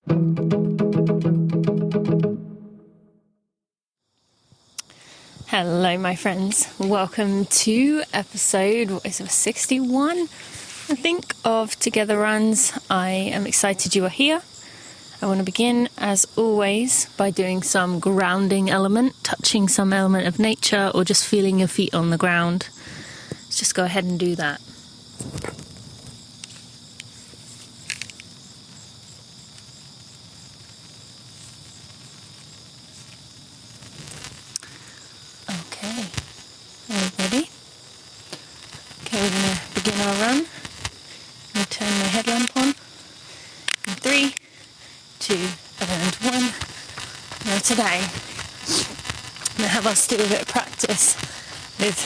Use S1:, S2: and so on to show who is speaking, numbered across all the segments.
S1: Hello, my friends. Welcome to episode 61, I think, of Together Runs. I am excited you are here. I want to begin, as always, by doing some grounding element, touching some element of nature, or just feeling your feet on the ground. Let's just go ahead and do that. Okay, are we ready? Okay, we're going to begin our run. I'm going to turn my headlamp on. In 3, 2, and 1. Now today, I'm going to have us do a bit of practice with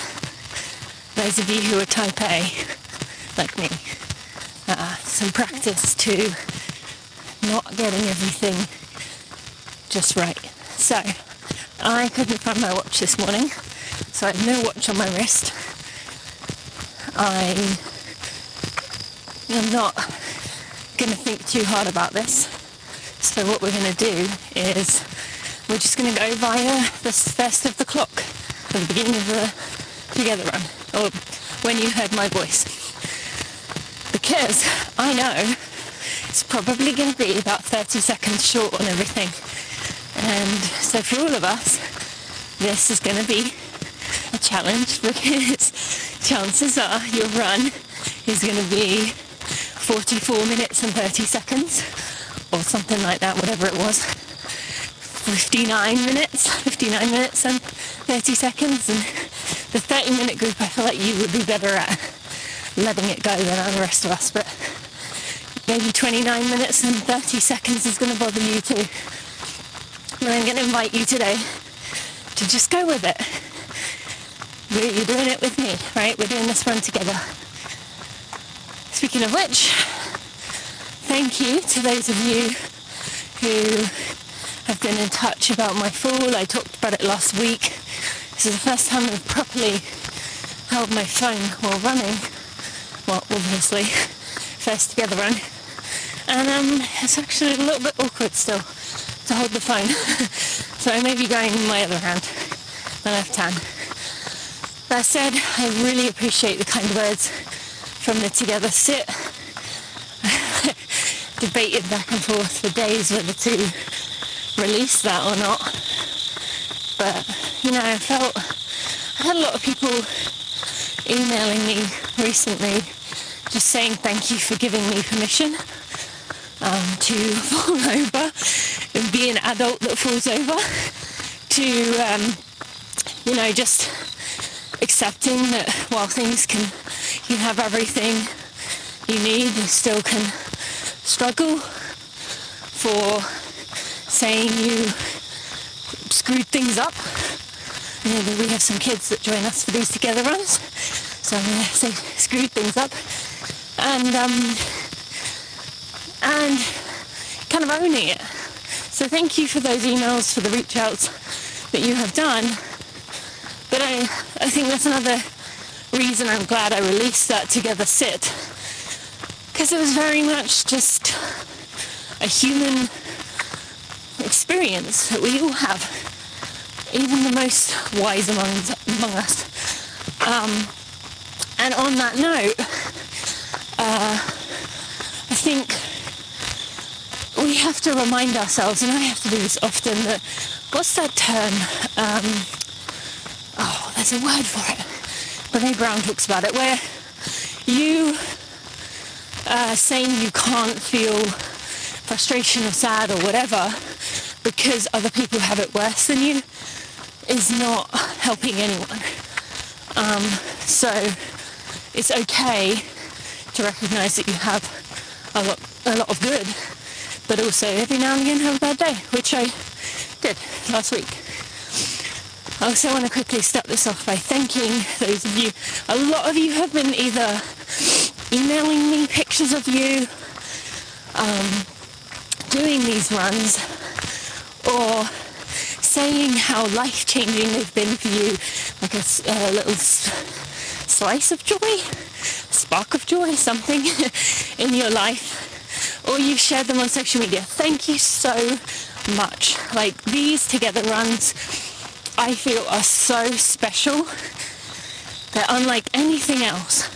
S1: those of you who are type A, like me. Some practice to not getting everything just right. So, I couldn't find my watch this morning, so I had no watch on my wrist. I am not going to think too hard about this. So what we're going to do is we're just going to go via the first of the clock at the beginning of the Together Run, or when you heard my voice. Because I know it's probably going to be about 30 seconds short on everything. And so for all of us, this is going to be a challenge, because chances are your run is going to be 44 minutes and 30 seconds, or something like that, whatever it was. 59 minutes and 30 seconds. And the 30-minute group, I feel like you would be better at letting it go than the rest of us, but maybe 29 minutes and 30 seconds is going to bother you too. And I'm going to invite you today to just go with it. You're doing it with me, right? We're doing this run together. Speaking of which, thank you to those of you who have been in touch about my fall. I talked about it last week. This is the first time I've properly held my phone while running. Well, obviously, first Together Run. And it's actually a little bit awkward still to hold the phone. So I may be going in my other hand, my left hand. That said, I really appreciate the kind words from the Together Sit. Debated back and forth for days whether to release that or not. But, I had a lot of people emailing me recently just saying thank you for giving me permission to fall over and be an adult that falls over, to just accepting that while you have everything you need, you still can struggle, for saying you screwed things up. We have some kids that join us for these Together Runs, so I'm going to say screwed things up, and kind of owning it. So thank you for those emails, for the reach outs that you have done. But I think that's another reason I'm glad I released that Together Sit, because it was very much just a human experience that we all have, even the most wise among us. And on that note, I think we have to remind ourselves, and I have to do this often, that what's that term? There's a word for it. Brene Brown talks about it, where you saying you can't feel frustration or sad or whatever because other people have it worse than you is not helping anyone. So it's okay to recognize that you have a lot of good, but also every now and again have a bad day, which I did last week. I also want to quickly start this off by thanking those of you. A lot of you have been either emailing me pictures of you doing these runs, or saying how life-changing they've been for you, like a little slice of joy, spark of joy, something in your life, or you've shared them on social media. Thank you so much. Like, these together runs, I feel, are so special. They're unlike anything else.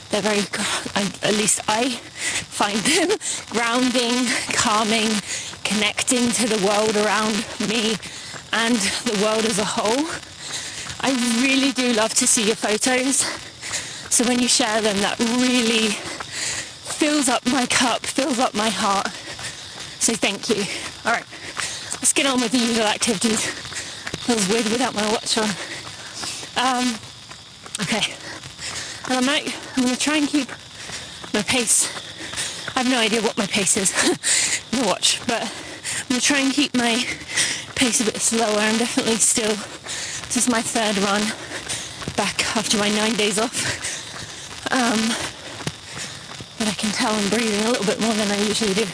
S1: They're very, at least I find them grounding, calming, connecting to the world around me and the world as a whole. I really do love to see your photos. So when you share them, that really fills up my cup, fills up my heart. So thank you. All right, let's get on with the usual activities. Feels weird without my watch on. Okay. And I'm going to try and keep my pace. I have no idea what my pace is in the watch, but I'm going to try and keep my pace a bit slower. I'm definitely still, this is my third run back after my 9 days off. But I can tell I'm breathing a little bit more than I usually do.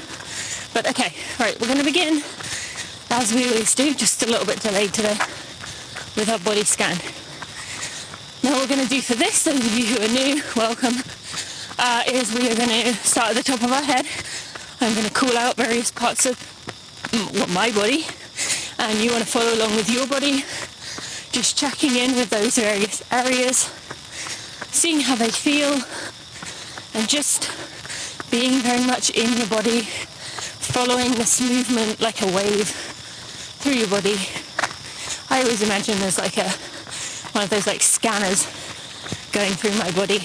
S1: But okay, right, we're going to begin as we always do, just a little bit delayed today with our body scan. Now what we're going to do for this, those of you who are new, welcome, is we are going to start at the top of our head. I'm going to call out various parts of my body, and you want to follow along with your body, just checking in with those various areas, seeing how they feel, and just being very much in your body, following this movement like a wave through your body. I always imagine there's like one of those like scanners going through my body,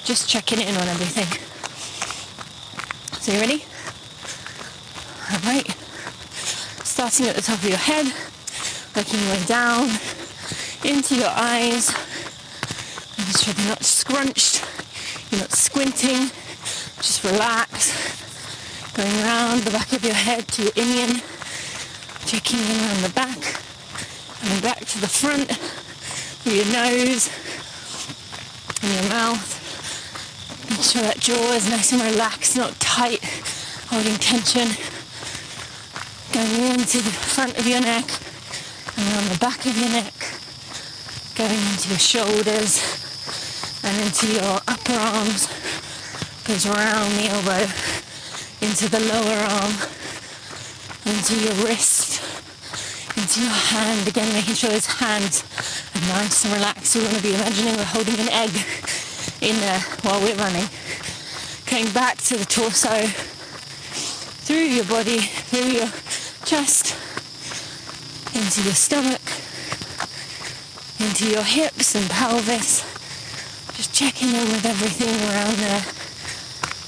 S1: just checking in on everything. So you ready? All right. Starting at the top of your head, working your way down into your eyes, making sure they're not scrunched, you're not squinting, just relax. Going around the back of your head to your inion, checking in around the back, coming back to the front, through your nose and your mouth. Make sure that jaw is nice and relaxed, not tight, holding tension. Going into the front of your neck and around the back of your neck, going into your shoulders and into your upper arms, goes around the elbow, into the lower arm, into your wrist, into your hand, again making sure those hands are nice and relaxed. We want to be imagining we're holding an egg in there while we're running. Going back to the torso, through your body, through your chest, into your stomach, into your hips and pelvis, just checking in with everything around there.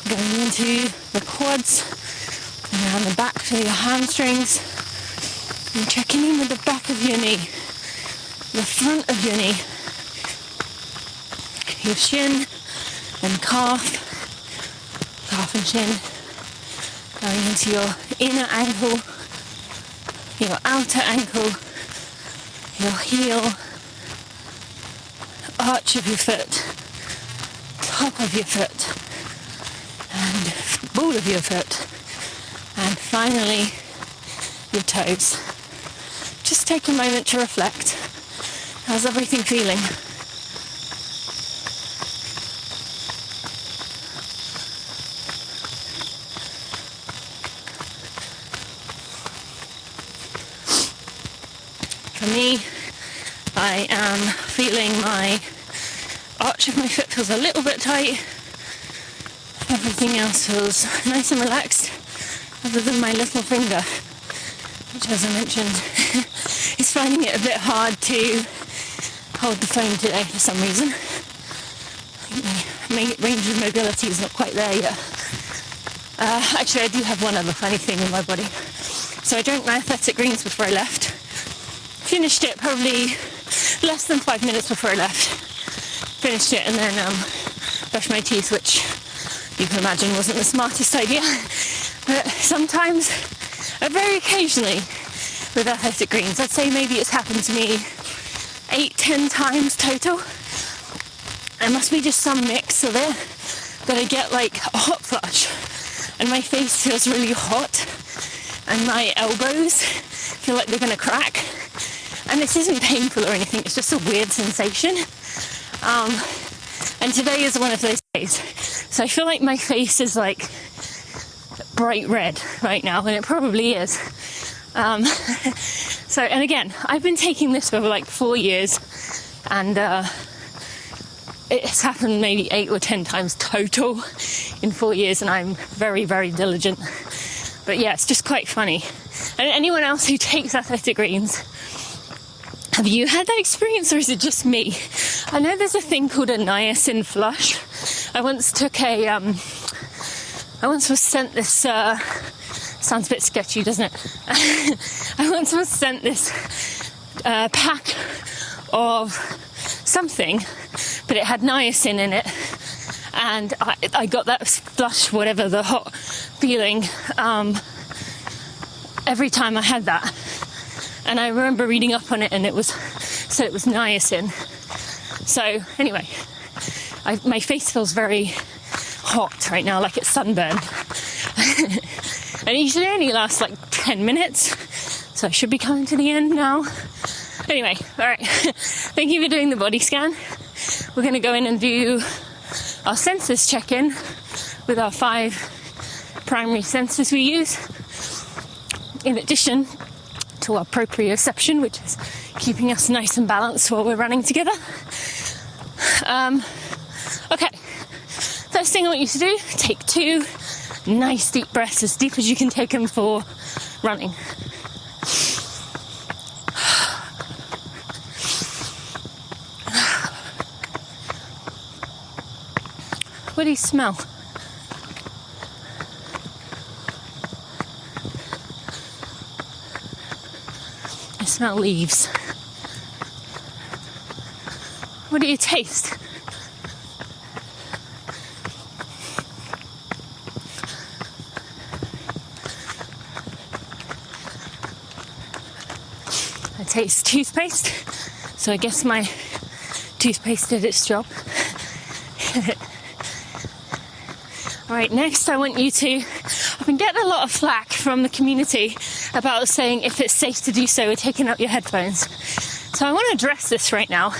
S1: Going into the quads and around the back to your hamstrings, and checking in with the back of your knee, the front of your knee, your shin and calf and shin, going into your inner ankle, your outer ankle, your heel, arch of your foot, top of your foot, and ball of your foot, and finally your toes. Just take a moment to reflect. How's everything feeling? For me, I am feeling my arch of my foot feels a little bit tight. Everything else feels nice and relaxed, other than my little finger, which, as I mentioned, is finding it a bit hard to hold the phone today for some reason. I think my range of mobility is not quite there yet. Actually, I do have one other funny thing in my body. So I drank my Athletic Greens before I left. Finished it probably less than 5 minutes before I left. Finished it and then brushed my teeth, which you can imagine wasn't the smartest idea. But sometimes, very occasionally, with Athletic Greens, I'd say maybe it's happened to me 8-10 times total. There must be just some mix of it that I get like a hot flush and my face feels really hot and my elbows feel like they're going to crack. And this isn't painful or anything, it's just a weird sensation. And today is one of those days. So I feel like my face is like bright red right now, and it probably is. So, and again, I've been taking this for like 4 years, and it's happened maybe 8 or 10 times total in 4 years, and I'm very, very diligent. But yeah, it's just quite funny. And anyone else who takes athletic greens, have you had that experience, or is it just me? I know there's a thing called a niacin flush. I once was sent this, sounds a bit sketchy, doesn't it? I once was sent this pack of something, but it had niacin in it. And I got that flush, whatever, the hot feeling, every time I had that. And I remember reading up on it, and said it was niacin. So anyway, my face feels very hot right now, like it's sunburned. And it usually only lasts like 10 minutes, so I should be coming to the end now. Anyway, all right. Thank you for doing the body scan. We're going to go in and do our senses check-in with our 5 primary senses we use, in addition to our proprioception, which is keeping us nice and balanced while we're running together. Okay, first thing I want you to do, take 2 nice deep breaths, as deep as you can take them for running. What do you smell? I smell leaves. What do you taste? I taste toothpaste, so I guess my toothpaste did its job. Alright, next I want you to, I've been getting a lot of flack from the community about saying if it's safe to do so with taking out your headphones. So I want to address this right now.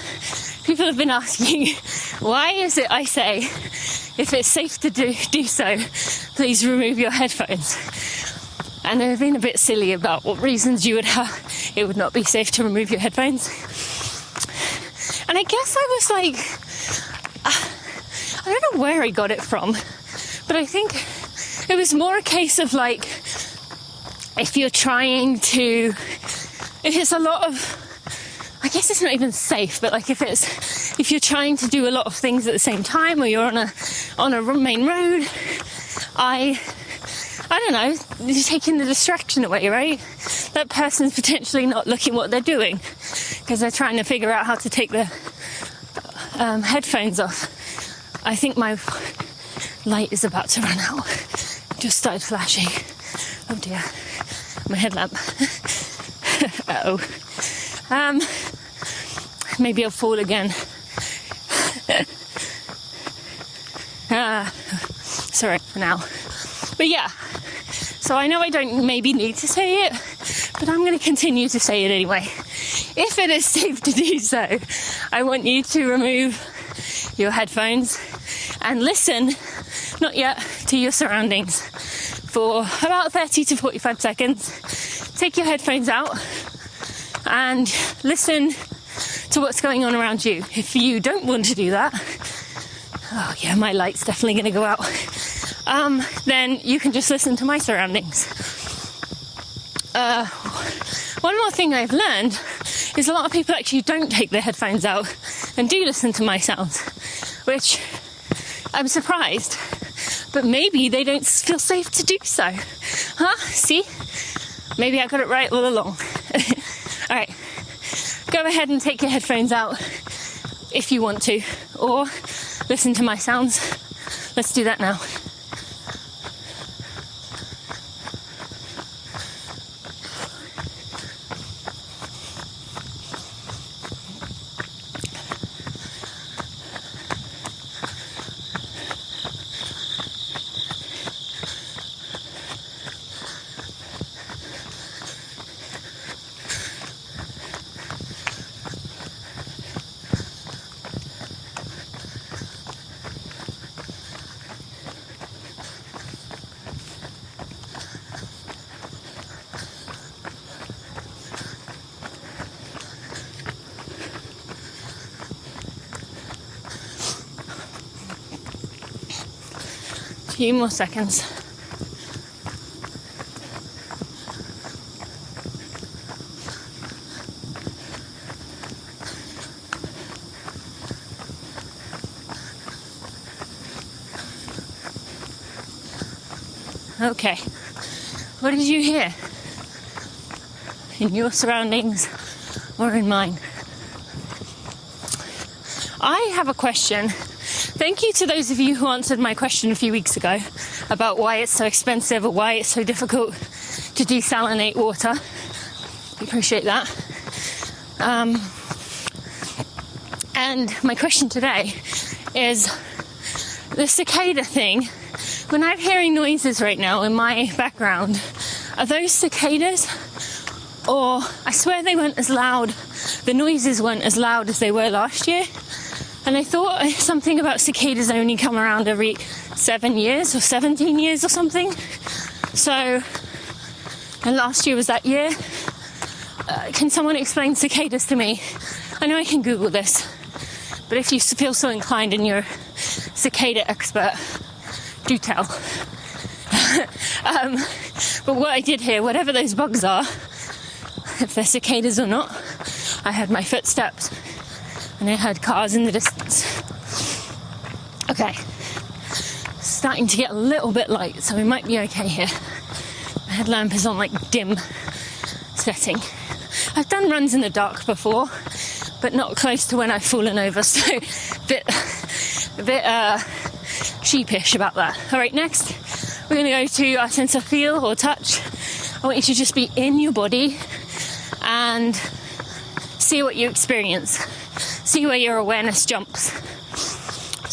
S1: People have been asking, why is it I say, if it's safe to do so, please remove your headphones? And they've been a bit silly about what reasons you would have, it would not be safe to remove your headphones. And I guess I was like, I don't know where I got it from, but I think it was more a case of like, if it's a lot of, I guess it's not even safe, but like if you're trying to do a lot of things at the same time, or you're on a main road, I don't know, you're taking the distraction away, right? That person's potentially not looking what they're doing because they're trying to figure out how to take the headphones off. I think my light is about to run out. Just started flashing. Oh dear. My headlamp. Uh-oh. Maybe I'll fall again. Sorry for now. But yeah. So I know I don't maybe need to say it, but I'm going to continue to say it anyway. If it is safe to do so, I want you to remove your headphones and listen, not yet, to your surroundings for about 30 to 45 seconds. Take your headphones out and listen to what's going on around you. If you don't want to do that, oh yeah, my light's definitely going to go out. Then you can just listen to my surroundings. One more thing I've learned is a lot of people actually don't take their headphones out and do listen to my sounds, which I'm surprised, but maybe they don't feel safe to do so. Huh? See? Maybe I got it right all along. Alright, go ahead and take your headphones out if you want to, or listen to my sounds. Let's do that now. few more seconds. Okay, what did you hear in your surroundings or in mine? I have a question. Thank you to those of you who answered my question a few weeks ago about why it's so expensive or why it's so difficult to desalinate water. I appreciate that. And my question today is the cicada thing. When I'm hearing noises right now in my background, are those cicadas? Or I swear they weren't as loud, the noises weren't as loud as they were last year. And I thought something about cicadas only come around every 7 years or 17 years or something. So, and last year was that year. Can someone explain cicadas to me? I know I can Google this, but if you feel so inclined and you're a cicada expert, do tell. But what I did hear, whatever those bugs are, if they're cicadas or not, I heard my footsteps and I heard cars in the distance. Okay, starting to get a little bit light, so we might be okay here. My headlamp is on like dim setting. I've done runs in the dark before, but not close to when I've fallen over, so a bit sheepish about that. All right, next we're going to go to our sense of feel or touch. I want you to just be in your body and see what you experience. See where your awareness jumps.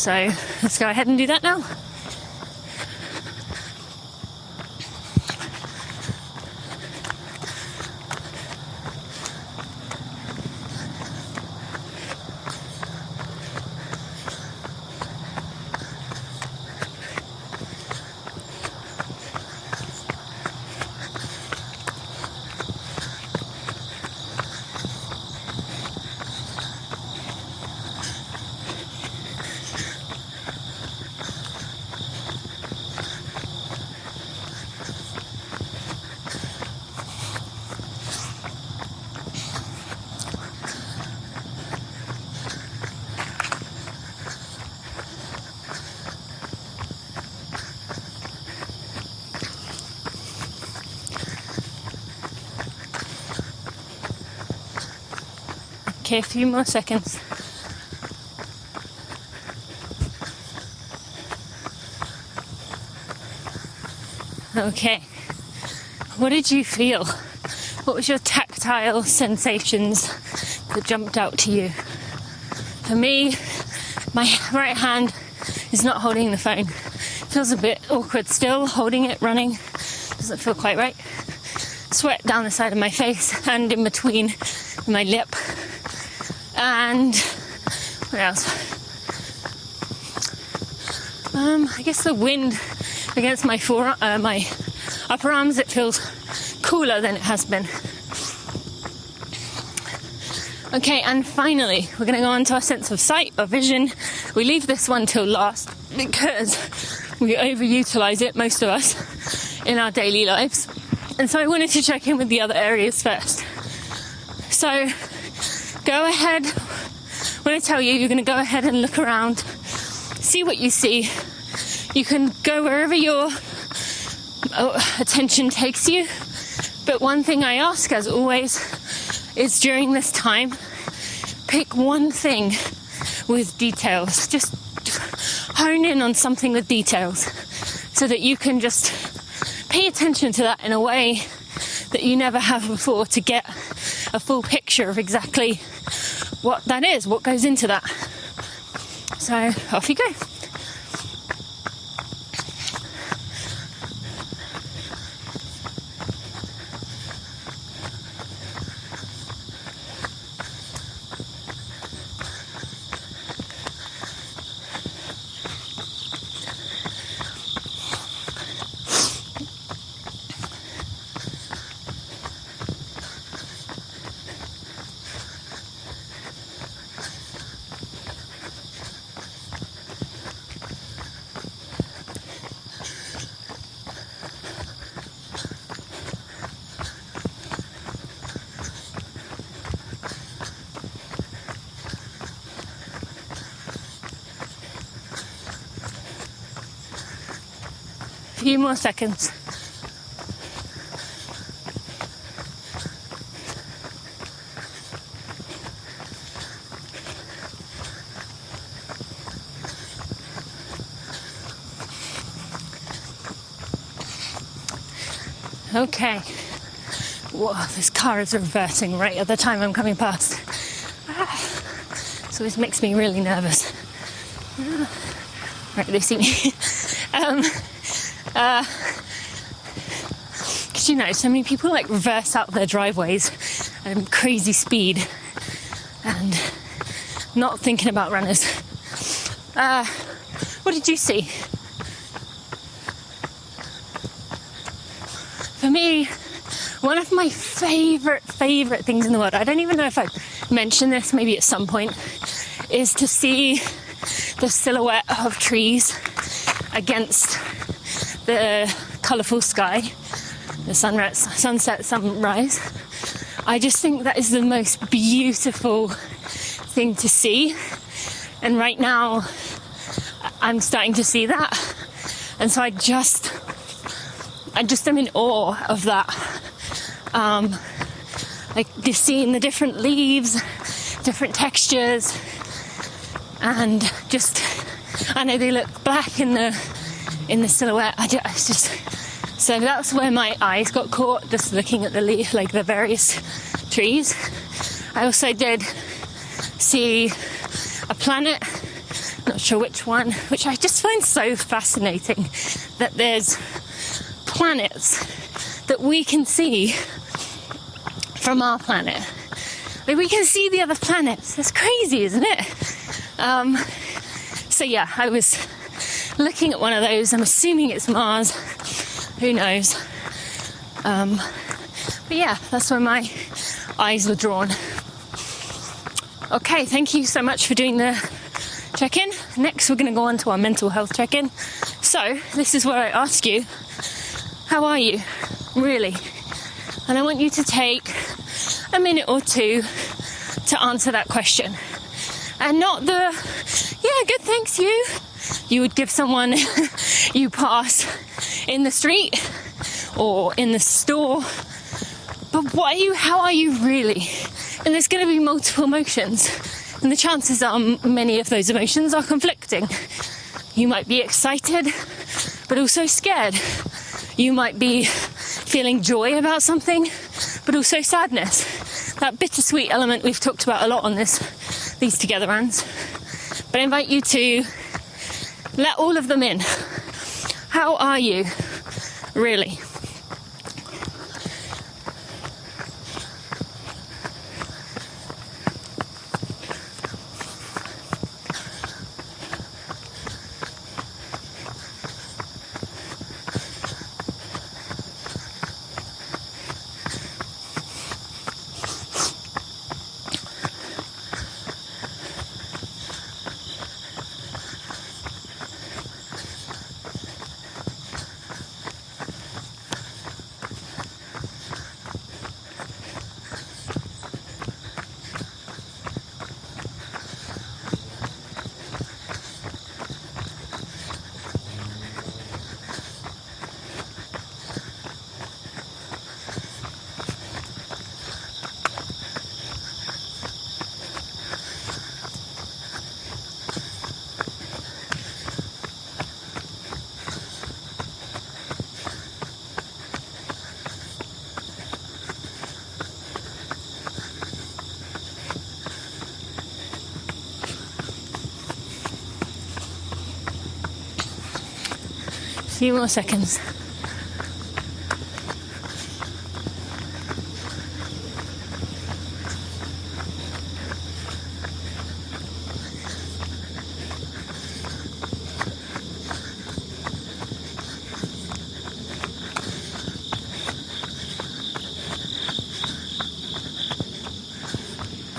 S1: So let's go ahead and do that now. Okay, a few more seconds. Okay, what did you feel? What was your tactile sensations that jumped out to you? For me, my right hand is not holding the phone. It feels a bit awkward still, holding it, running. Doesn't feel quite right. Sweat down the side of my face and in between my lip. And what else? I guess the wind against my my upper arms, it feels cooler than it has been. Okay, and finally, we're going to go on to our sense of sight or vision. We leave this one till last because we overutilize it, most of us, in our daily lives. And so I wanted to check in with the other areas first. So go ahead, when I tell you, you're going to go ahead and look around, see what you see. You can go wherever your attention takes you. But one thing I ask, as always, is during this time, pick one thing with details. Just hone in on something with details so that you can just pay attention to that in a way that you never have before to get a full picture of exactly what that is, what goes into that. So off you go. few more seconds. Okay. Whoa, this car is reversing right at the time I'm coming past. So this makes me really nervous. Right, they see me. Because you know, so many people like reverse out their driveways at crazy speed and not thinking about runners. What did you see? For me, one of my favourite things in the world, I don't even know if I've mentioned this maybe at some point, is to see the silhouette of trees against the colourful sky, the sunset, sunrise. I just think that is the most beautiful thing to see. And right now, I'm starting to see that. And so I just am in awe of that. Like just seeing the different leaves, different textures, and just, I know they look black in the silhouette. It's just, so that's where my eyes got caught, just looking at the like the various trees. I also did see a planet, not sure which one, which I just find so fascinating, that there's planets that we can see from our planet. Like we can see the other planets. That's crazy, isn't it? So yeah, I was looking at one of those. I'm assuming it's Mars. Who knows? But yeah, that's where my eyes were drawn. Okay, thank you so much for doing the check-in. Next, we're going to go on to our mental health check-in. So this is where I ask you, how are you? Really? And I want you to take a minute or two to answer that question. And not the, yeah, good, thanks, you would give someone you pass in the street or in the store. But how are you really? And there's going to be multiple emotions. And the chances are many of those emotions are conflicting. You might be excited, but also scared. You might be feeling joy about something, but also sadness. That bittersweet element we've talked about a lot on these Together Runs. But I invite you to let all of them in. How are you, really? Few more seconds.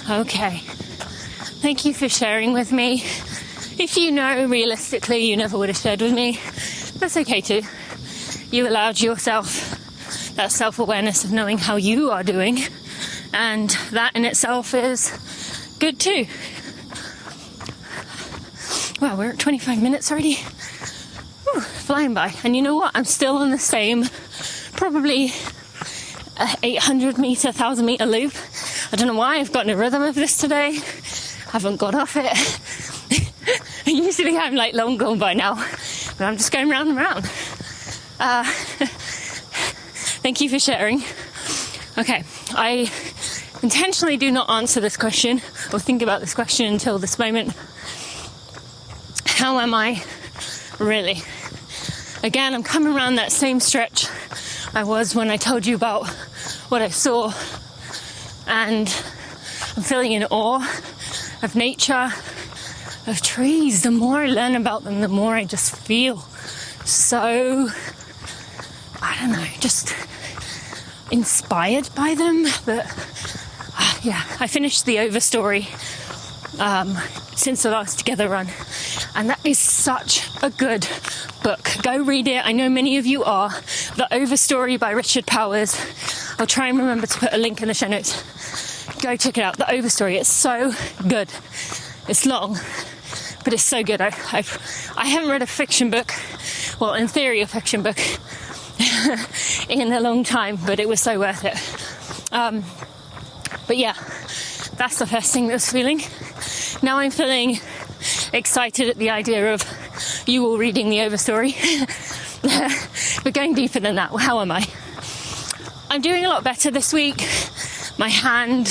S1: Okay. Thank you for sharing with me. If you know realistically you never would have shared with me, that's okay too. You allowed yourself that self-awareness of knowing how you are doing, and that in itself is good too. Wow, we're at 25 minutes already. flying by. And you know what? I'm still on the same, probably 800 meter, 1,000 meter loop. I don't know why I've gotten a rhythm of this today. Haven't got off it. Usually I'm like long gone by now, but I'm just going round and round. Thank you for sharing. Okay, I intentionally do not answer this question or think about this question until this moment. How am I really? Again, I'm coming around that same stretch I was when I told you about what I saw, and I'm feeling in awe of nature, of trees. The more I learn about them, the more I just feel so, I don't know, just inspired by them. But yeah, I finished the Overstory since the last Together run, and that is such a good book. Go read it. I know many of you are. The Overstory by Richard Powers. I'll try and remember to put a link in the show notes. Go check it out. The Overstory. It's so good. It's long, but it's so good. I haven't read a fiction book, well, in theory a fiction book, in a long time, but it was so worth it. But yeah, that's the first thing that I was feeling. Now I'm feeling excited at the idea of you all reading the Overstory. But going deeper than that, how am I? I'm doing a lot better this week. My hand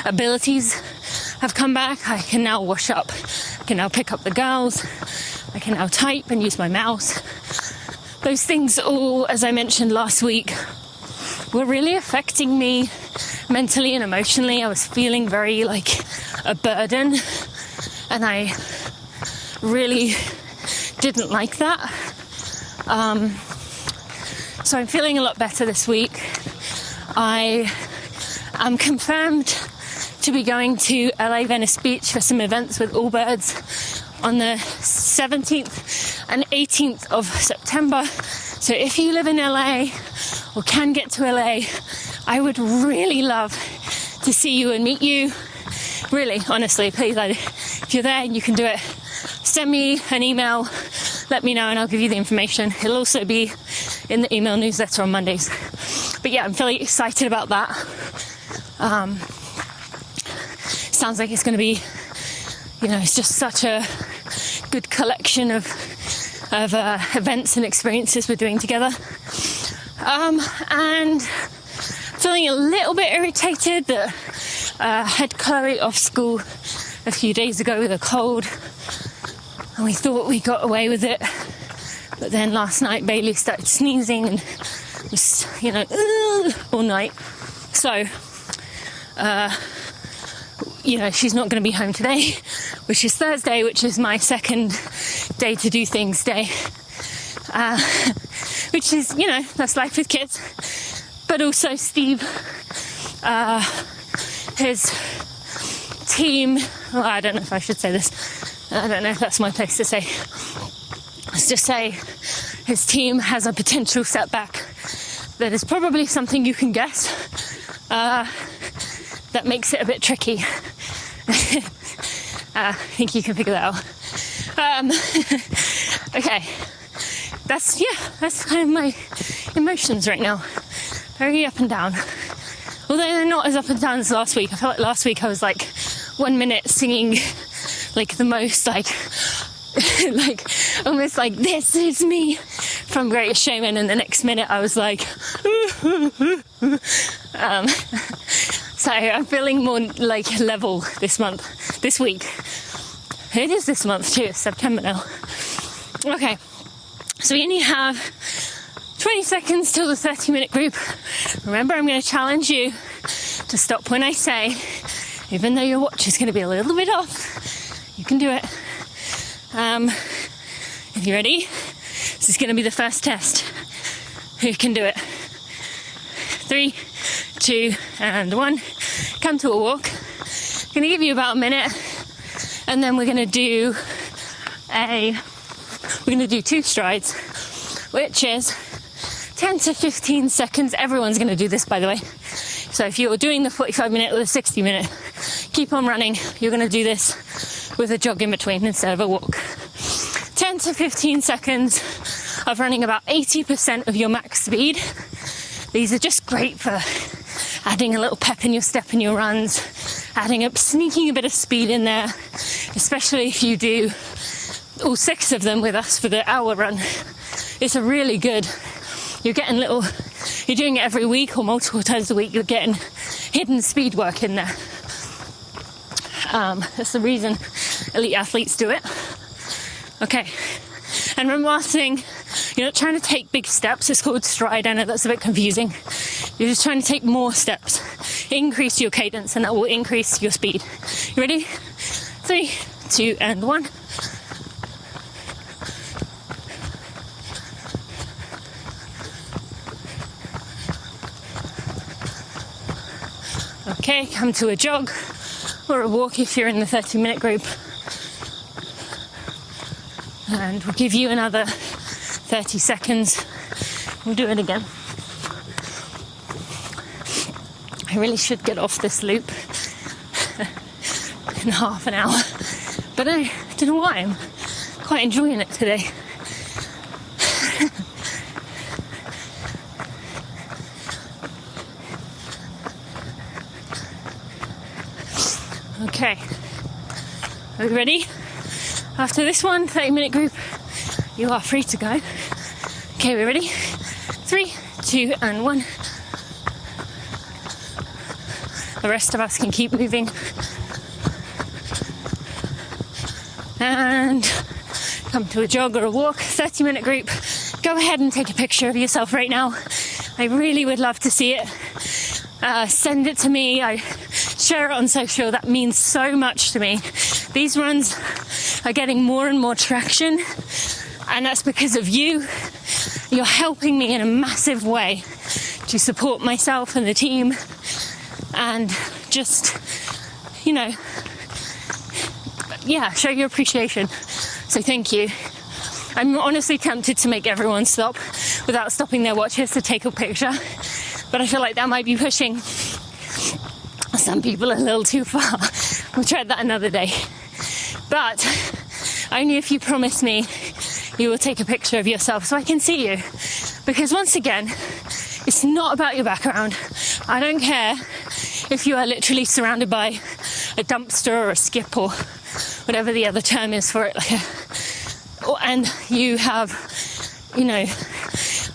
S1: abilities have come back. I can now wash up. I can now pick up the girls. I can now type and use my mouse. Those things all, as I mentioned last week, were really affecting me mentally and emotionally. I was feeling very like a burden, and I really didn't like that. So I'm feeling a lot better this week. I am confirmed to be going to LA Venice Beach for some events with Allbirds on the 17th and 18th of September. So if you live in LA or can get to LA, I would really love to see you and meet you. Really, honestly, please, if you're there and you can do it, send me an email, let me know, and I'll give you the information. It'll also be in the email newsletter on Mondays. But yeah, I'm really excited about that. Sounds like it's going to be, it's just such a good collection of events and experiences we're doing together. And feeling a little bit irritated that I had Chloe off school a few days ago with a cold, and we thought we got away with it, but then last night Bailey started sneezing and was, all night. So, she's not going to be home today, which is Thursday, which is my second day to do things day, which is, that's life with kids. But also Steve, his team, well, I don't know if I should say this, I don't know if that's my place to say. Let's just say his team has a potential setback that is probably something you can guess, that makes it a bit tricky. I think you can figure that out. Okay, that's kind of my emotions right now. Very up and down. Although they're not as up and down as last week. I felt like last week I was like 1 minute singing like the most like almost like this is me from Greatest Showman, and the next minute I was like so I'm feeling more like level this week. It is this month too, it's September now. Okay, so we only have 20 seconds till the 30-minute group. Remember, I'm going to challenge you to stop when I say, even though your watch is going to be a little bit off, you can do it. Are you ready? This is going to be the first test. Who can do it? 3, 2, and 1. Come to a walk. I'm going to give you about a minute, and then we're going to do 2 strides, which is 10 to 15 seconds. Everyone's going to do this, by the way. So if you're doing the 45-minute or the 60-minute, keep on running. You're going to do this with a jog in between instead of a walk. to 15 seconds of running about 80% of your max speed. These are just great for adding a little pep in your step in your runs, sneaking a bit of speed in there, especially if you do all 6 of them with us for the hour run. It's a really good, you're doing it every week or multiple times a week, you're getting hidden speed work in there. That's the reason elite athletes do it. Okay, and one last thing, you're not trying to take big steps. It's called stride. I know that's a bit confusing. You're just trying to take more steps, increase your cadence, and that will increase your speed. You ready? 3, 2, and 1. Okay, come to a jog or a walk if you're in the 30-minute group. And we'll give you another 30 seconds. We'll do it again. I really should get off this loop in half an hour. But I don't know why, I'm quite enjoying it today. Okay, are we ready? After this one, 30-minute group, you are free to go. Okay, we're ready? 3, 2, and 1. The rest of us can keep moving. And come to a jog or a walk, 30-minute group. Go ahead and take a picture of yourself right now. I really would love to see it. Send it to me. I share it on social. That means so much to me. These runs are getting more and more traction, and that's because of you. You're helping me in a massive way to support myself and the team, and just, show your appreciation. So thank you. I'm honestly tempted to make everyone stop without stopping their watches to take a picture, but I feel like that might be pushing some people a little too far. We'll try that another day. But only if you promise me you will take a picture of yourself so I can see you. Because once again, it's not about your background. I don't care if you are literally surrounded by a dumpster or a skip or whatever the other term is for it, and you have,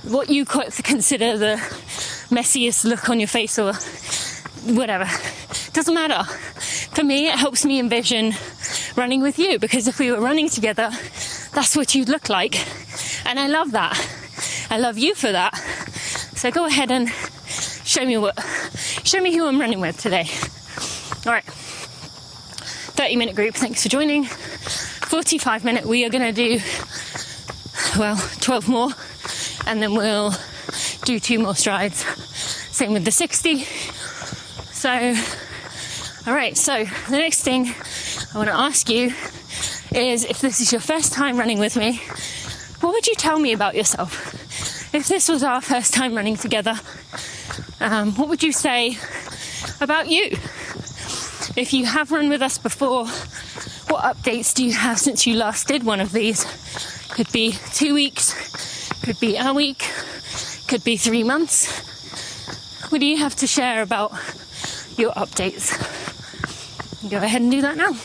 S1: what you consider the messiest look on your face or whatever. Doesn't matter. For me, it helps me envision running with you, because if we were running together, that's what you'd look like. And I love that. I love you for that. So go ahead and show me who I'm running with today. All right. 30-minute group. Thanks for joining. 45-minute. We are going to do, 12 more. And then we'll do 2 more strides. Same with the 60. So, all right. So the next thing I want to ask you is, if this is your first time running with me, what would you tell me about yourself? If this was our first time running together, what would you say about you? If you have run with us before, what updates do you have since you last did one of these? Could be 2 weeks, could be a week, could be 3 months. What do you have to share about your updates? Go ahead and do that now.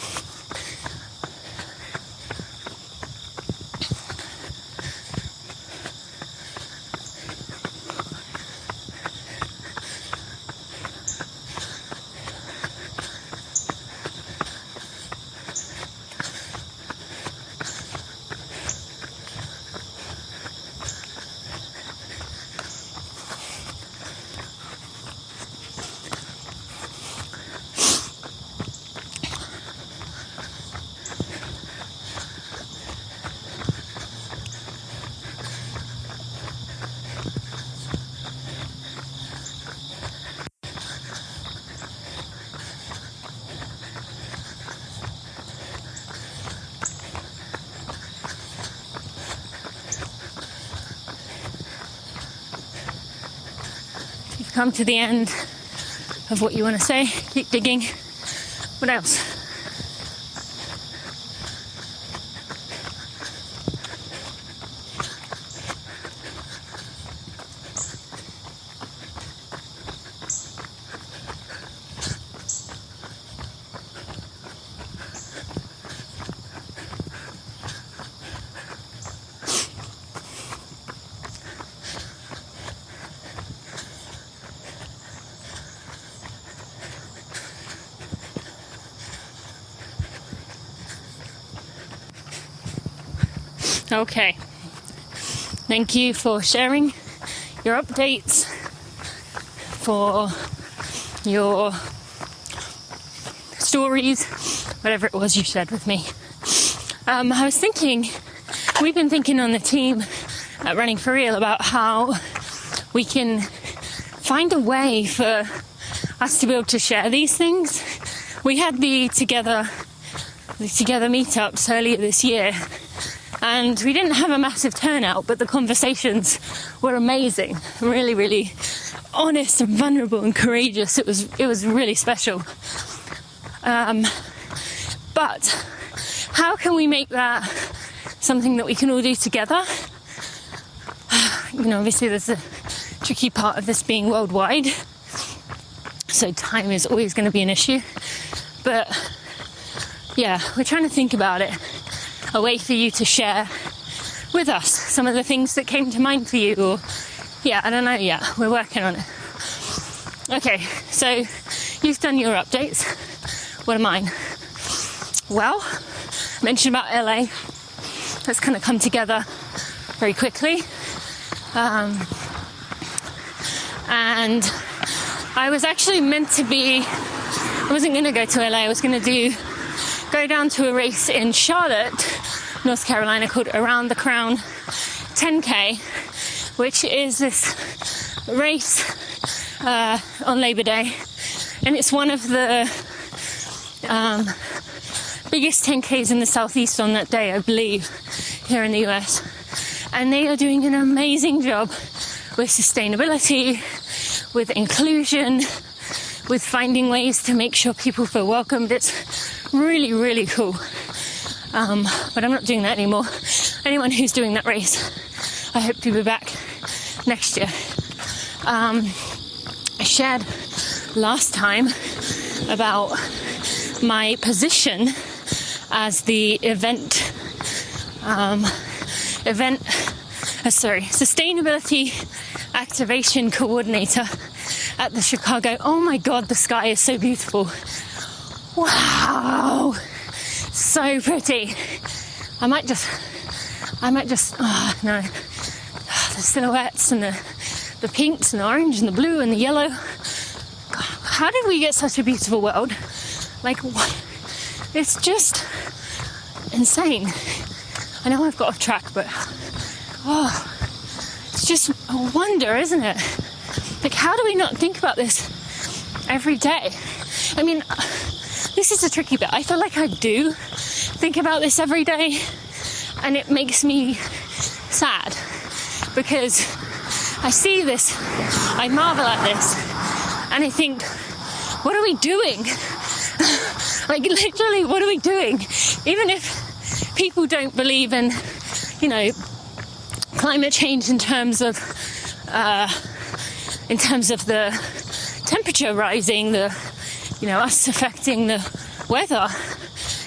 S1: Come to the end of what you want to say. Keep digging. What else? Okay. Thank you for sharing your updates, for your stories, whatever it was you shared with me. I was thinking, we've been thinking on the team at Running for Real about how we can find a way for us to be able to share these things. We had the together meetups earlier this year, and we didn't have a massive turnout, but the conversations were amazing, really, really honest and vulnerable and courageous. It was really special. But how can we make that something that we can all do together? Obviously there's a tricky part of this being worldwide, so time is always going to be an issue. But yeah, we're trying to think about it, a way for you to share with us some of the things that came to mind for you, or I don't know yet, we're working on it. Okay, so you've done your updates. What are mine? Well, I mentioned about LA. That's kind of come together very quickly. And I was actually I wasn't going to go to LA. I was going to go down to a race in Charlotte, North Carolina, called Around the Crown 10K, which is this race on Labor Day. And it's one of the biggest 10Ks in the Southeast on that day, I believe, here in the US. And they are doing an amazing job with sustainability, with inclusion, with finding ways to make sure people feel welcomed. It's really, really cool. But I'm not doing that anymore. Anyone who's doing that race, I hope to be back next year. I shared last time about my position as the sustainability activation coordinator at the Chicago. Oh my God, the sky is so beautiful. Wow, so pretty. I might just, the silhouettes and the pinks and the orange and the blue and the yellow. God, how did we get such a beautiful world? Like, what? It's just insane. I know I've got off track, but it's just a wonder, isn't it? Like, how do we not think about this every day? I mean, this is the tricky bit. I feel like I do think about this every day, and it makes me sad because I see this, I marvel at this, and I think, what are we doing? Like, literally, what are we doing? Even if people don't believe in, climate change in terms of the temperature rising, us affecting the weather.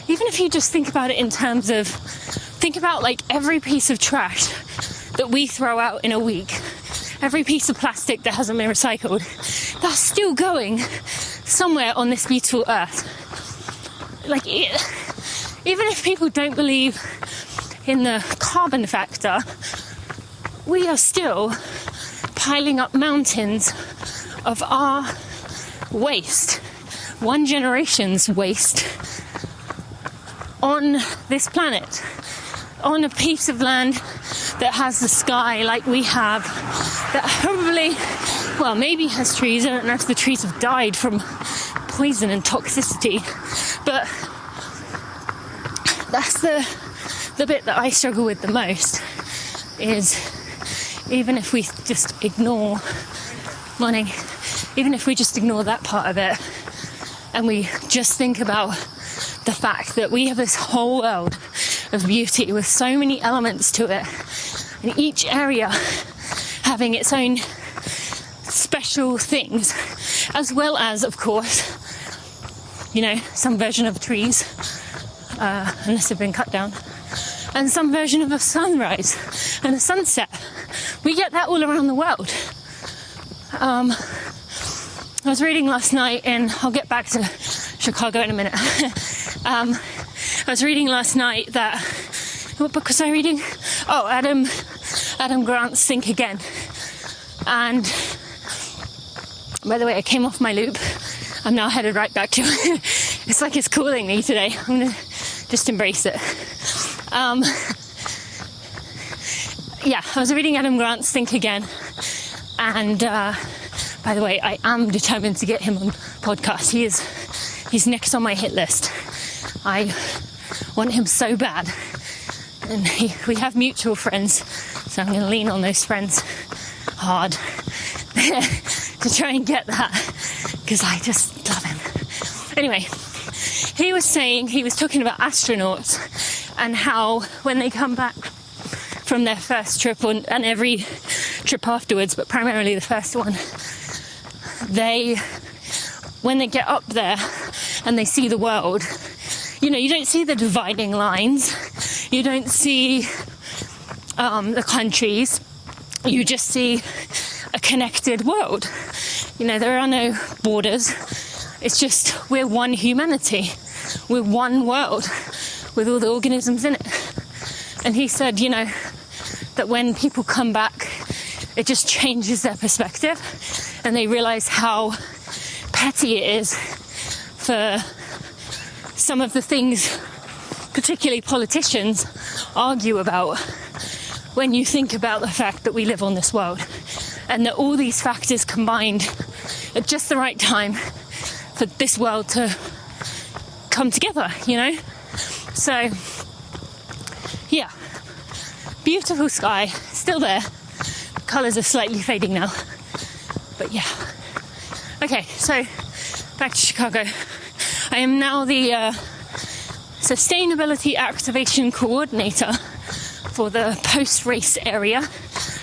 S1: Even if you just think about it in terms of, think about like every piece of trash that we throw out in a week, every piece of plastic that hasn't been recycled, that's still going somewhere on this beautiful earth. Like, even if people don't believe in the carbon factor, we are still piling up mountains of our waste, one generation's waste, on this planet, on a piece of land that has the sky like we have, that probably, maybe has trees. I don't know if the trees have died from poison and toxicity, but that's the bit that I struggle with the most, is even if we just ignore that part of it, and we just think about the fact that we have this whole world of beauty with so many elements to it, and each area having its own special things, as well as, of course, some version of trees, unless they've been cut down, and some version of a sunrise and a sunset. We get that all around the world. I was reading last night, and I'll get back to Chicago in a minute. I was reading last night that, what book was I reading? Oh, Adam Grant's Think Again. And by the way, I came off my loop. I'm now headed right back to it. It's like it's calling me today. I'm going to just embrace it. Yeah, I was reading Adam Grant's Think Again. And by the way, I am determined to get him on podcast. He's next on my hit list. I want him so bad. And we have mutual friends, so I'm going to lean on those friends hard to try and get that, because I just love him. Anyway, he was talking about astronauts and how when they come back from their first trip and every trip afterwards, but primarily the first one, when they get up there and they see the world, you know, you don't see the dividing lines, you don't see the countries, you just see a connected world. You know, there are no borders. It's just, we're one humanity. We're one world with all the organisms in it. And he said, you know, that when people come back, it just changes their perspective and they realize how petty it is for some of the things, particularly politicians, argue about when you think about the fact that we live on this world and that all these factors combined at just the right time for this world to come together, you know? So, yeah, beautiful sky, still there. Colours are slightly fading now, but yeah. Okay, so back to Chicago. I am now the Sustainability Activation Coordinator for the post-race area.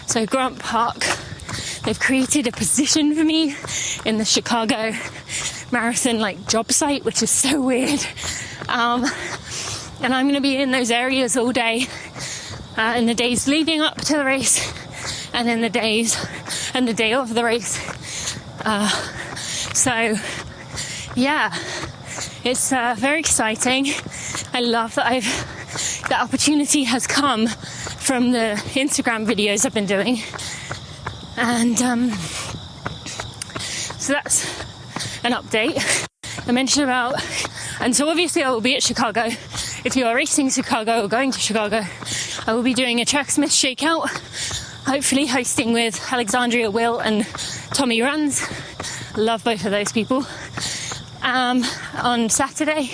S1: So Grant Park, they've created a position for me in the Chicago Marathon job site, which is so weird. And I'm going to be in those areas all day, in the days leading up to the race, and in the days and the day of the race. So, yeah, it's very exciting. I love that that opportunity has come from the Instagram videos I've been doing. And so that's an update. I mentioned and so obviously I will be at Chicago. If you are racing Chicago or going to Chicago, I will be doing a Tracksmith shakeout, hopefully hosting with Alexandria Will and Tommy Runs. Love both of those people. On Saturday,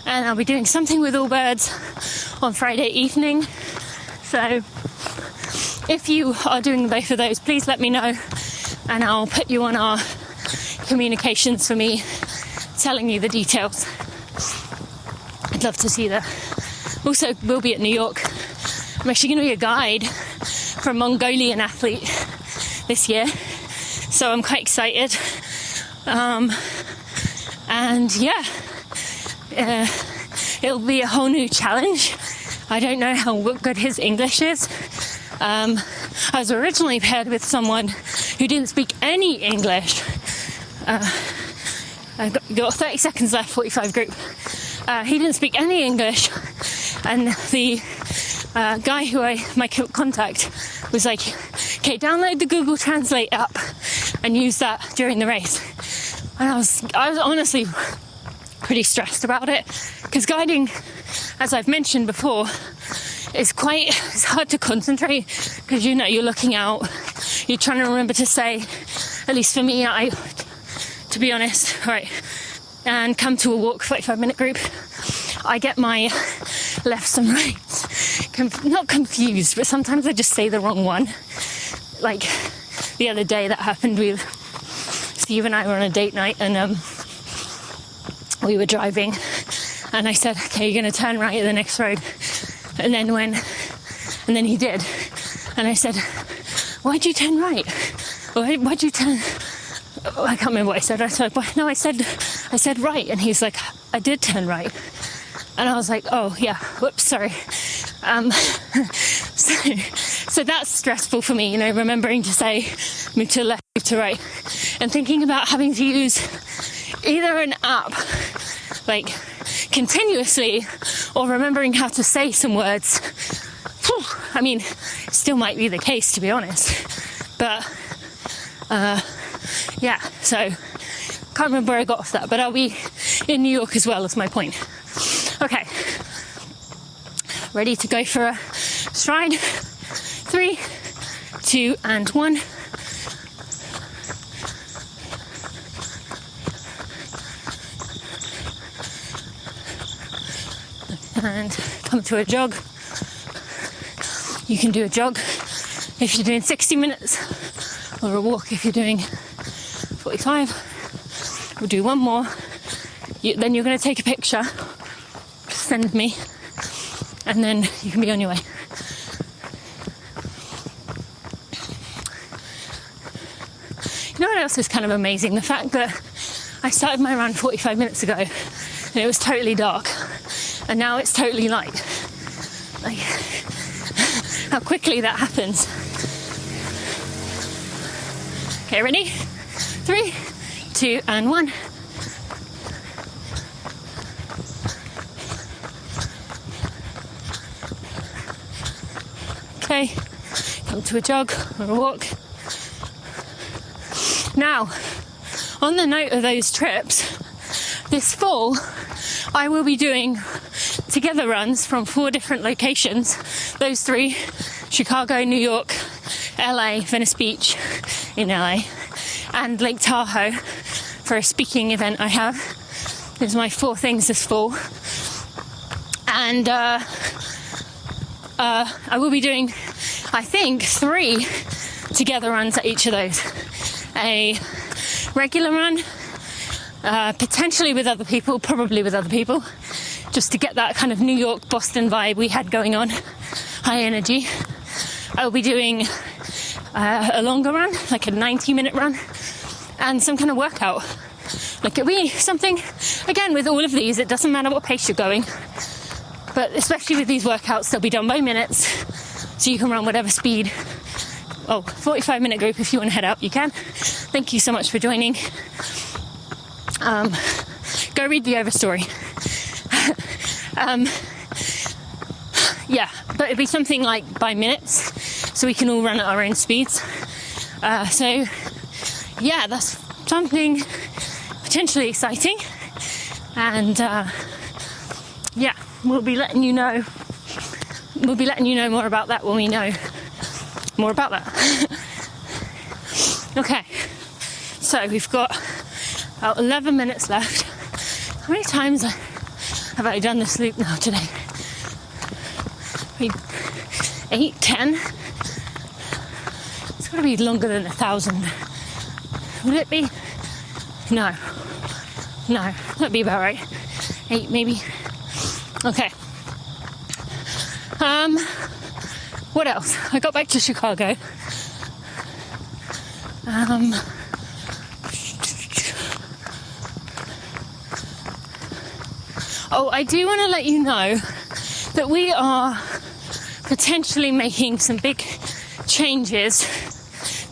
S1: and I'll be doing something with Allbirds on Friday evening. So if you are doing both of those, please let me know and I'll put you on our communications for me telling you the details. I'd love to see that. Also, we'll be at New York. I'm actually going to be a guide for a Mongolian athlete this year, so I'm quite excited. And yeah, it'll be a whole new challenge. I don't know how good his English is. I was originally paired with someone who didn't speak any English. I've got 30 seconds left, 45 group. He didn't speak any English, and the guy who my contact was like, okay, download the Google Translate app and use that during the race. And I was honestly pretty stressed about it, because guiding, as I've mentioned before, it's hard to concentrate, because you're looking out, you're trying to remember to say, at least for me, to be honest, right, and come to a walk 45-minute group, I get my lefts and rights not confused, but sometimes I just say the wrong one. Like the other day that happened, Steve and I were on a date night, and we were driving, and I said, okay, you're going to turn right at the next road. And then he did. And I said, why'd you turn right? Why'd you turn? Oh, I can't remember what I said. I said right. And he's like, I did turn right. And I was like, oh yeah, whoops, sorry. So that's stressful for me, remembering to say, move to the left, move to right. And thinking about having to use either an app, continuously, or remembering how to say some words. I mean, it still might be the case, to be honest. But, yeah, so can't remember where I got off that, but I'll be in New York as well, is my point. Okay. Ready to go for a stride. 3, 2, and 1. And come to a jog. You can do a jog if you're doing 60 minutes, or a walk if you're doing 45. We'll do one more. Then you're going to take a picture, send me, and then you can be on your way. You know what else is kind of amazing? The fact that I started my run 45 minutes ago and it was totally dark, and now it's totally light. Like, how quickly that happens. Okay, ready? 3, 2, and 1. Okay, come to a jog or a walk. Now, on the note of those trips, this fall I will be doing together runs from 4 different locations. Those 3, Chicago, New York, LA, Venice Beach in LA, and Lake Tahoe for a speaking event I have. These are my 4 things this fall. And I will be doing, I think, 3 together runs at each of those. A regular run, potentially with other people, probably with other people, just to get that kind of New York, Boston vibe we had going on, high energy. I'll be doing a longer run, like a 90-minute run, and some kind of workout. Like it'll be something, again, with all of these, it doesn't matter what pace you're going, but especially with these workouts, they'll be done by minutes, so you can run whatever speed. 45-minute group, if you want to head out, you can. Thank you so much for joining. Go read the Overstory. Yeah, but it'd be something like by minutes, so we can all run at our own speeds. So, yeah, that's something potentially exciting. And, yeah, we'll be letting you know more about that when we know more about that. Okay, so we've got about 11 minutes left. How many times have I done this loop now today? 8, 10? It's got to be longer than 1,000. Would it be? No, that'd be about right. 8 maybe. Okay. What else? I got back to Chicago. I do want to let you know that we are potentially making some big changes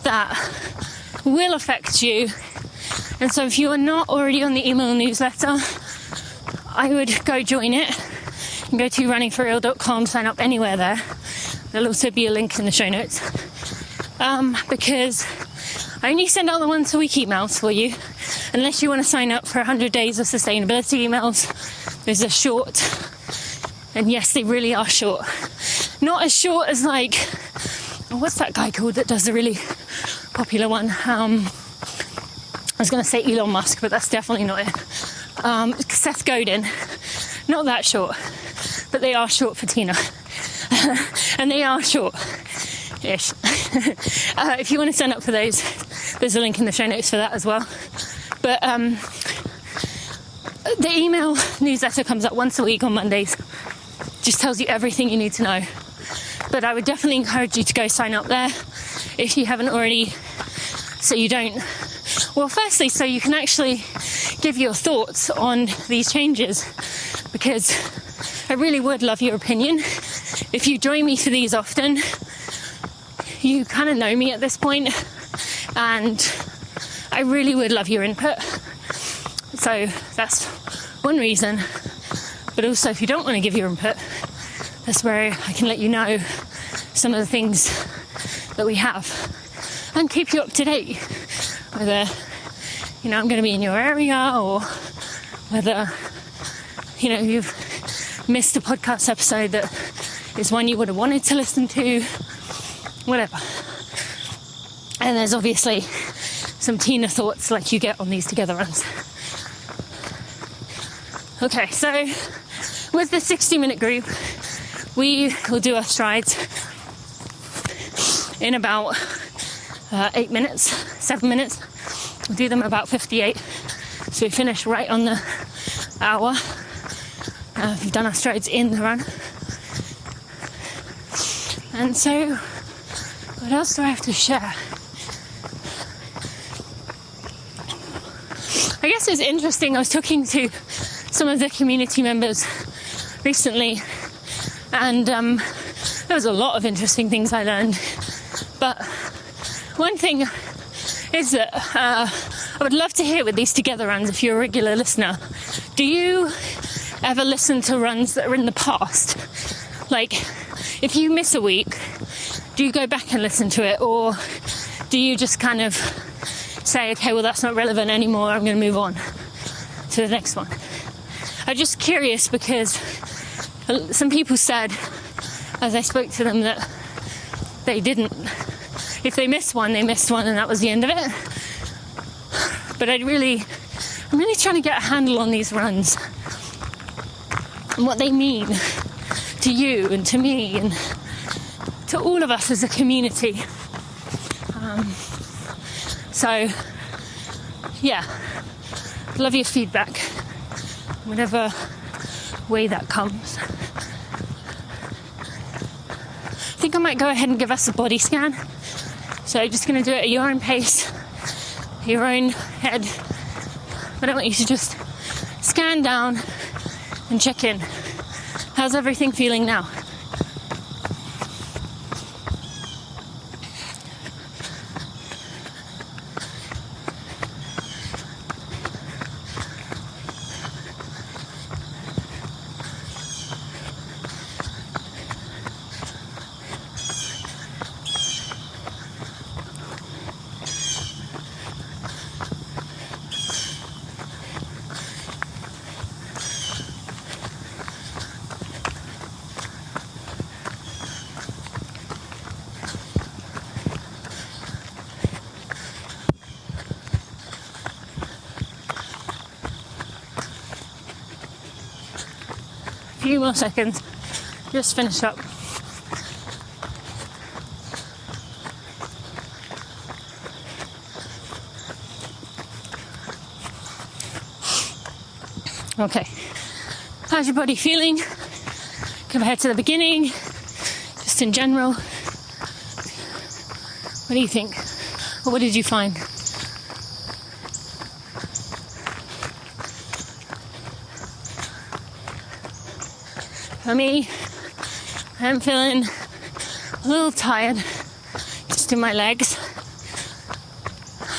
S1: that will affect you. And so if you are not already on the email newsletter, I would go join it. You can go to runningforreal.com, sign up anywhere there. There'll also be a link in the show notes. Because I only send out the once a week emails for you, unless you want to sign up for 100 days of sustainability emails. Those are short. And yes, they really are short. Not as short as like, what's that guy called that does the really popular one? I was going to say Elon Musk, but that's definitely not it. Seth Godin. Not that short, but they are short for Tina. And they are short-ish. If you want to sign up for those, there's a link in the show notes for that as well. But the email newsletter comes out once a week on Mondays. Just tells you everything you need to know. But I would definitely encourage you to go sign up there if you haven't already, so you don't... Well, firstly, so you can actually give your thoughts on these changes, because I really would love your opinion. If you join me for these often, you kind of know me at this point, and I really would love your input. So that's one reason. But also, if you don't want to give your input, that's where I can let you know some of the things that we have and keep you up to date, whether, you know, I'm going to be in your area or whether, you know, you've missed a podcast episode that is one you would have wanted to listen to, whatever. And there's obviously some Tina thoughts like you get on these together runs. Okay, so with the 60-minute group, we will do our strides in about 8 minutes, 7 minutes. We'll do them about 58. So we finish right on the hour. We've done our strides in the run. And so, what else do I have to share? I guess it's interesting. I was talking to some of the community members recently, and there was a lot of interesting things I learned. But one thing is that I would love to hear with these together runs, if you're a regular listener, do you ever listen to runs that are in the past? Like, if you miss a week, do you go back and listen to it, or do you just kind of say, okay, well, that's not relevant anymore, I'm going to move on to the next one? I'm just curious because some people said, as I spoke to them, that they didn't. If they missed one, they missed one and that was the end of it. But I'm really trying to get a handle on these runs and what they mean to you and to me and to all of us as a community. So, yeah, love your feedback, whatever way that comes. I think I might go ahead and give us a body scan. So just going to do it at your own pace, your own head. But I want you to just scan down and check in. How's everything feeling now? Few more seconds, just finish up. Okay, how's your body feeling compared to the beginning, just in general? What do you think? Or what did you find? For me, I'm feeling a little tired, just in my legs,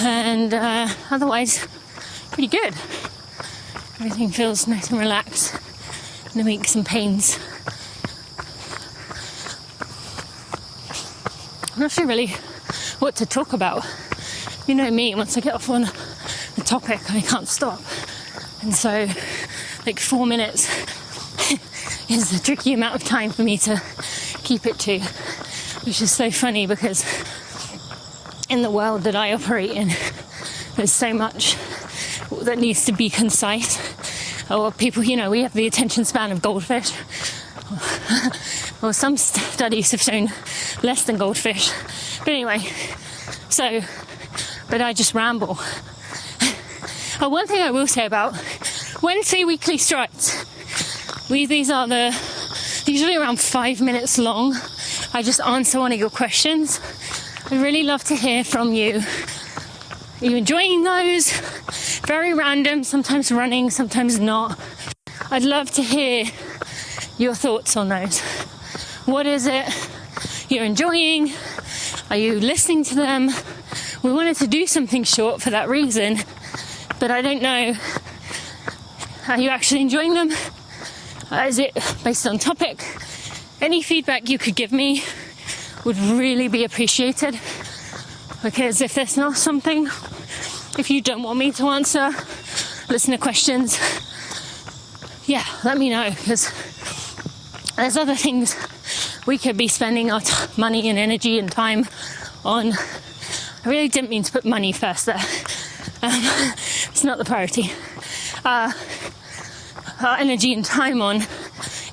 S1: and otherwise pretty good. Everything feels nice and relaxed, no aches and pains. I'm not sure really what to talk about. You know me, once I get off on a topic, I can't stop. And so, like 4 minutes is a tricky amount of time for me to keep it to, which is so funny because in the world that I operate in, there's so much that needs to be concise. Or people, you know, we have the attention span of goldfish. Well, some studies have shown less than goldfish. But anyway, but I just ramble. One thing I will say about Wednesday weekly strides. These are usually around 5 minutes long. I just answer one of your questions. I'd really love to hear from you. Are you enjoying those? Very random, sometimes running, sometimes not. I'd love to hear your thoughts on those. What is it you're enjoying? Are you listening to them? We wanted to do something short for that reason, but I don't know. Are you actually enjoying them? Is it based on topic? Any feedback you could give me would really be appreciated. Because if there's not something, if you don't want me to answer listener questions, yeah, let me know, because there's other things we could be spending our money and energy and time on. I really didn't mean to put money first there. It's not the priority. Our energy and time on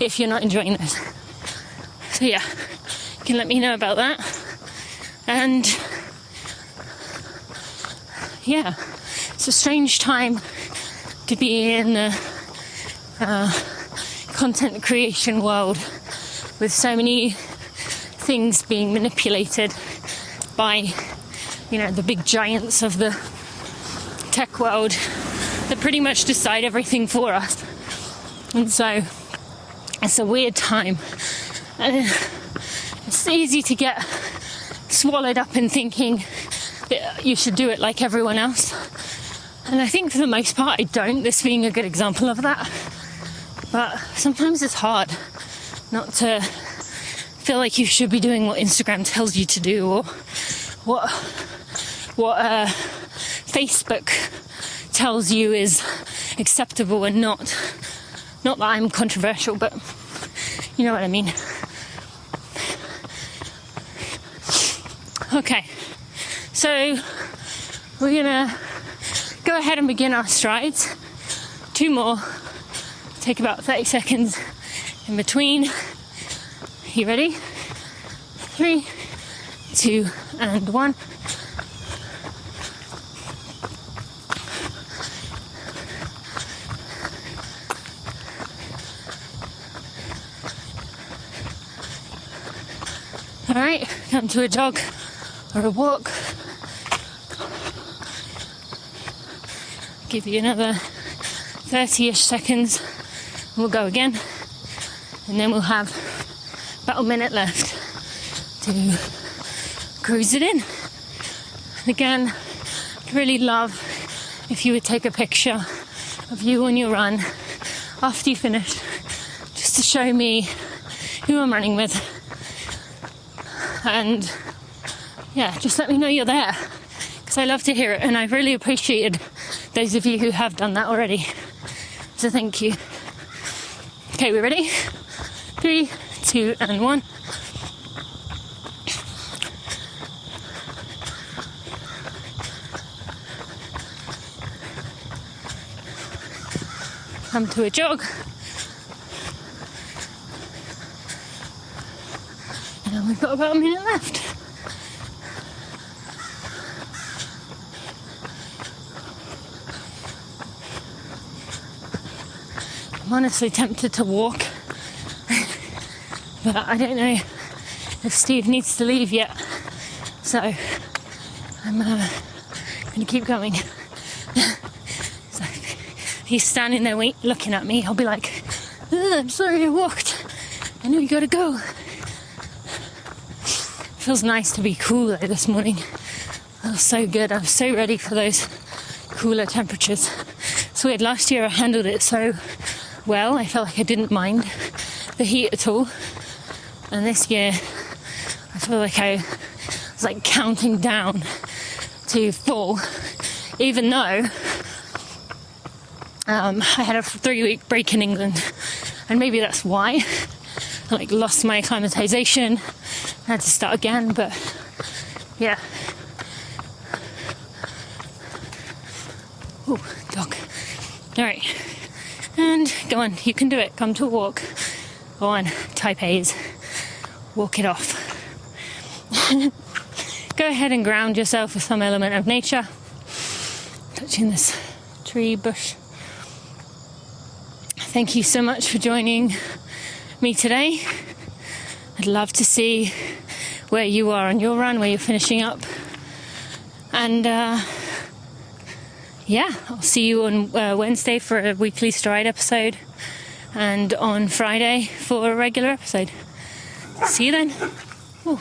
S1: if you're not enjoying this. So yeah, you can let me know about that. And yeah, it's a strange time to be in the content creation world with so many things being manipulated by, the big giants of the tech world that pretty much decide everything for us. And so it's a weird time. And it's easy to get swallowed up in thinking that you should do it like everyone else. And I think for the most part I don't, this being a good example of that. But sometimes it's hard not to feel like you should be doing what Instagram tells you to do, or what Facebook tells you is acceptable and not that I'm controversial, but you know what I mean. Okay, so we're gonna go ahead and begin our strides. 2 more, take about 30 seconds in between. You ready? 3, 2, and 1. All right, come to a jog or a walk. Give you another 30-ish seconds and we'll go again. And then we'll have about a minute left to cruise it in. And again, I'd really love if you would take a picture of you on your run after you finish, just to show me who I'm running with. And yeah, just let me know you're there, because I love to hear it, and I've really appreciated those of you who have done that already. So thank you. Okay, we ready? 3, 2, and 1. Come to a jog. And we've got about a minute left. I'm honestly tempted to walk, but I don't know if Steve needs to leave yet, so I'm going to keep going. So he's standing there looking at me. I'll be like, I'm sorry I walked. I know you gotta go. Feels nice to be cooler this morning. Feels so good. I'm so ready for those cooler temperatures. It's weird. Last year I handled it so well. I felt like I didn't mind the heat at all. And this year I feel like I was like counting down to fall, even though I had a 3-week break in England, and maybe that's why I lost my acclimatization. I had to start again, but yeah. Ooh, dog. All right, and go on. You can do it. Come to a walk. Go on, type A's. Walk it off. Go ahead and ground yourself with some element of nature. Touching this tree, bush. Thank you so much for joining me today. I'd love to see where you are on your run, where you're finishing up. And yeah, I'll see you on Wednesday for a weekly stride episode, and on Friday for a regular episode. See you then. Ooh.